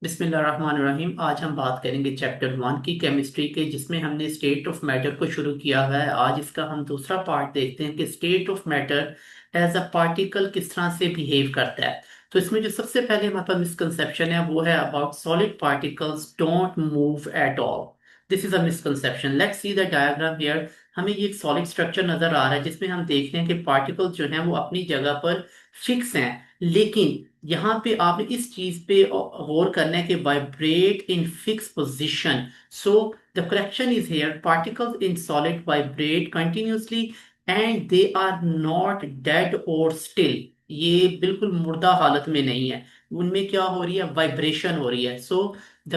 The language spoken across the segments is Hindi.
बिस्मिल्लाहिर्रहमानिर्रहीम। आज हम बात करेंगे चैप्टर 1 की केमिस्ट्री के, जिसमें हमने स्टेट ऑफ मैटर को शुरू किया हुआ है। आज इसका हम दूसरा पार्ट देखते हैं कि state of matter as a particle किस तरह से बिहेव करता है। तो इसमें जो सबसे पहले हमारे पास मिसकंसेप्शन है वो है about solid particles don't move at all. This is a misconception. Let's see the diagram here. हमें ये एक सॉलिड स्ट्रक्चर नजर आ रहा है जिसमें हम देख रहे हैं कि पार्टिकल्स जो हैं वो अपनी जगह पर फिक्स हैं, लेकिन यहाँ पे आपने इस चीज पे गौर करना है कि vibrate in fix position. So the correction is here, particles in solid vibrate continuously and they are not dead और स्टिल। ये बिल्कुल मुर्दा हालत में नहीं है, उनमें क्या हो रही है, वाइब्रेशन हो रही है। सो द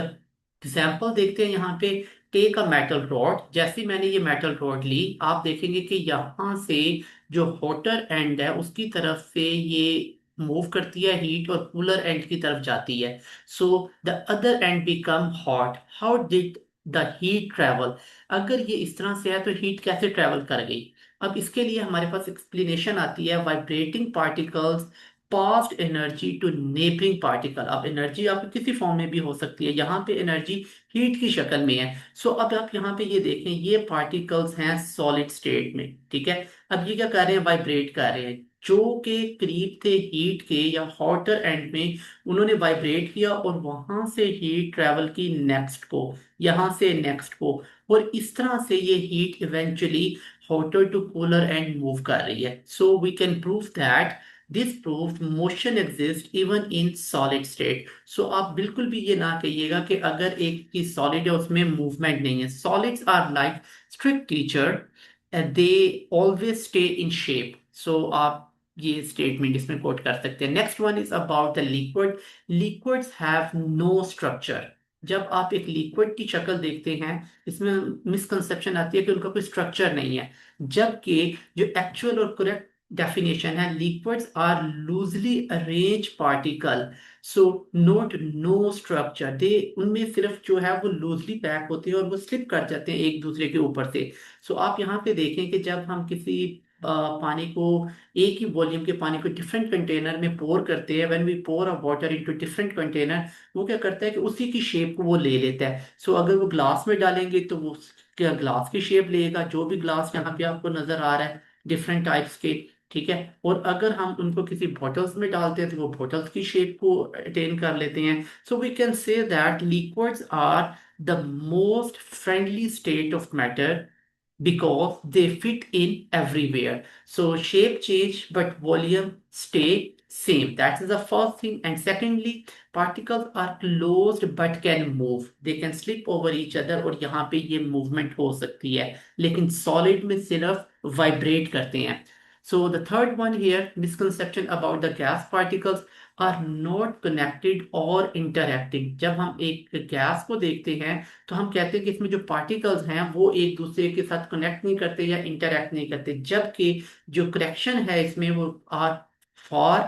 एग्जाम्पल देखते हैं यहाँ पे। Take a metal rod. जैसे ही मैंने ये मेटल रॉड ली, आप देखेंगे कि यहाँ से जो हॉटर एंड है उसकी तरफ से ये मूव करती है हीट, और कूलर एंड की तरफ जाती है। So the other and become hot. How did the heat travel? अगर ये इस तरह से है तो हीट कैसे ट्रेवल कर गई? अब इसके लिए हमारे पास एक्सप्लेनेशन आती है। Vibrating particles past energy to neighbouring particle. अब एनर्जी आपको किसी फॉर्म में भी हो सकती है, यहाँ पे एनर्जी हीट की शक्ल में है। सो अब आप यहाँ पे ये देखें, ये पार्टिकल्स हैं सॉलिड स्टेट में, ठीक है। अब ये क्या कर रहे हैं, वाइब्रेट कर रहे हैं। जो के करीब थे हीट के या हॉटर एंड में, उन्होंने वाइब्रेट किया और वहां से हीट ट्रेवल की नेक्स्ट को, यहां से नेक्स्ट को, और इस तरह से ये heat eventually hotter to cooler end move कर रही है। So we can prove that this prove motion exist even in solid state. सो आप बिल्कुल भी ये ना कहिएगा कि अगर एक चीज सॉलिड है उसमें मूवमेंट नहीं है। Solids are like strict teacher, they always stay in shape. So आप ये स्टेटमेंट इसमें कोट कर सकते हैं। Next one is about the liquid. Liquids have no structure. जब आप एक लिक्विड की शक्ल देखते हैं, इसमें मिसकंसेप्शन आती है कि उनका कोई स्ट्रक्चर नहीं है, जबकि जो एक्चुअल और करेक्ट डेफिनेशन है, liquids are loosely arrange particle. So note no structure they, उनमें सिर्फ जो है वो लूजली पैक होते हैं और वो स्लिप कर जाते हैं एक दूसरे के ऊपर से। सो आप यहाँ पे देखें कि जब हम किसी पानी को, एक ही वॉल्यूम के पानी को डिफरेंट कंटेनर में पोर करते हैं, when we pour a water into different container, वो क्या करता है कि उसी की शेप को वो ले लेता है। सो अगर वो ग्लास में डालेंगे तो वो क्या ग्लास की शेप लेगा, जो भी ग्लास यहाँ पे आपको नजर आ रहा है डिफरेंट टाइप्स के, ठीक है। और अगर हम उनको किसी बॉटल्स में डालते हैं तो वो बॉटल्स की शेप को अटेन कर लेते हैं। So we can say that liquids are the most friendly state of matter because they fit in everywhere. So shape change, but volume stay same. That is the first thing. And secondly, particles are closed but can move. They can slip over each other और यहाँ पे ये movement हो सकती है, लेकिन solid में सिर्फ vibrate करते हैं। So the third one here, misconception about the gas particles are not connected or interacting. जब हम एक गैस को देखते हैं तो हम कहते हैं कि इसमें जो पार्टिकल्स हैं वो एक दूसरे के साथ कनेक्ट नहीं करते या इंटरैक्ट नहीं करते, जबकि जो करेक्शन है इसमें वो are far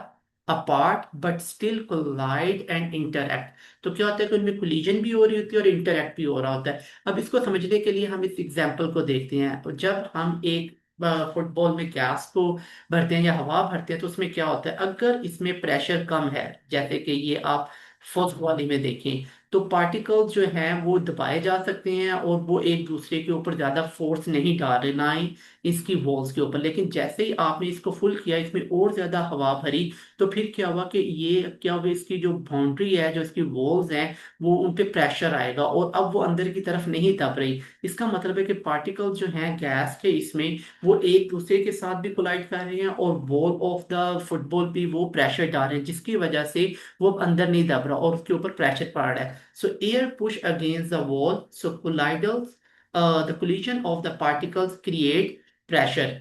apart but still collide and interact. तो क्या होता है कि उनमें कोलिजन भी हो रही होती है और इंटरैक्ट भी हो रहा होता है। अब इसको समझने के लिए हम इस एग्जाम्पल को देखते हैं। और जब हम एक फुटबॉल में गैस को भरते हैं या हवा भरते हैं तो उसमें क्या होता है, अगर इसमें प्रेशर कम है, जैसे कि ये आप फर्स्ट वाली में देखें, तो पार्टिकल्स जो हैं वो दबाए जा सकते हैं और वो एक दूसरे के ऊपर ज्यादा फोर्स नहीं डाल रहे, ना ही इसकी वॉल्स के ऊपर। लेकिन जैसे ही आपने इसको फुल किया, इसमें और ज्यादा हवा भरी, तो फिर क्या हुआ कि ये क्या हुआ, इसकी जो बाउंड्री है, जो इसकी वॉल्स हैं, वो उन पे प्रेशर आएगा और अब वो अंदर की तरफ नहीं दब रही। इसका मतलब है कि पार्टिकल्स जो हैं गैस के, इसमें वो एक दूसरे के साथ भी कोलाइड कर रहे हैं और बॉल ऑफ द फुटबॉल भी वो प्रेशर डाल रहे हैं, जिसकी वजह से वो अंदर नहीं दब रहा और उसके ऊपर प्रेशर पड़ रहा है। So air push against the wall. So collides, the collision of the particles create pressure.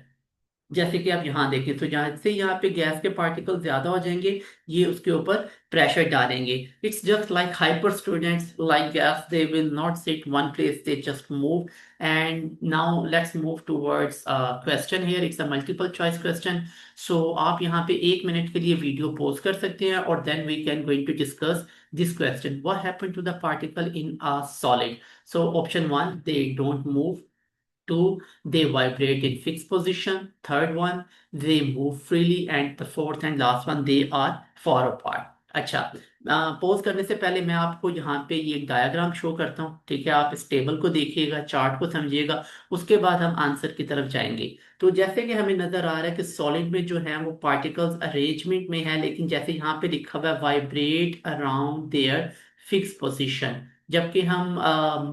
जैसे कि आप यहाँ देखें, तो जहाँ से यहाँ पे गैस के पार्टिकल ज्यादा हो जाएंगे, ये उसके ऊपर प्रेशर डालेंगे। It's just like hyper students like gas, they will not sit one place, they just move. And now let's move towards question here. It's a multiple choice question. So आप यहाँ पे 1 मिनट के लिए वीडियो पॉज कर सकते हैं और then we can going to discuss this question. What happened to the particle in a solid? So option 1, they don't move. 2, they vibrate in fixed position. Third one, they move freely. And the fourth and last one, they are far apart. अच्छा, पोज करने से पहले मैं आपको यहाँ पे ये एक डायग्राम शो करता हूँ, ठीक है। आप इस टेबल को देखिएगा, चार्ट को समझिएगा, उसके बाद हम आंसर की तरफ जाएंगे। तो जैसे कि हमें नजर आ रहा है कि सॉलिड में जो है वो पार्टिकल्स अरेंजमेंट में है, लेकिन जैसे यहाँ पे लिखा हुआ है vibrate around their fix position, जबकि हम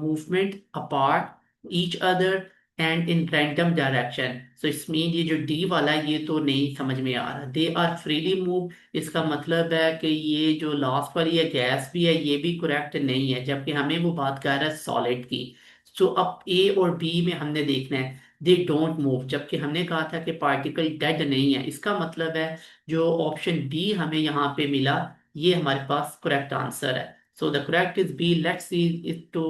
movement apart each other and in random direction. So it's mean ये जो डी वाला है ये तो नहीं समझ में आ रहा, दे आर फ्रीली मूव। इसका मतलब है कि ये जो लास्ट वाली है गैस भी है, ये भी करेक्ट नहीं है, जबकि हमें वो बात कर रहा है सॉलिड की। सो अब ए और बी में हमने देखना है दे डोंट मूव, जबकि हमने कहा था कि पार्टिकल डेड नहीं है। इसका मतलब है जो ऑप्शन बी हमें यहाँ पे मिला ये हमारे पास करेक्ट आंसर है। So the correct is B. Let's see it to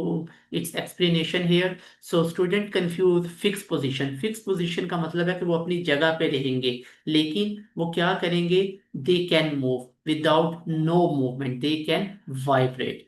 its explanation here. So student confuse fix position. Fix position का मतलब है कि वो अपनी जगह पे रहेंगे, लेकिन वो क्या करेंगे, they can move without no movement, they can vibrate.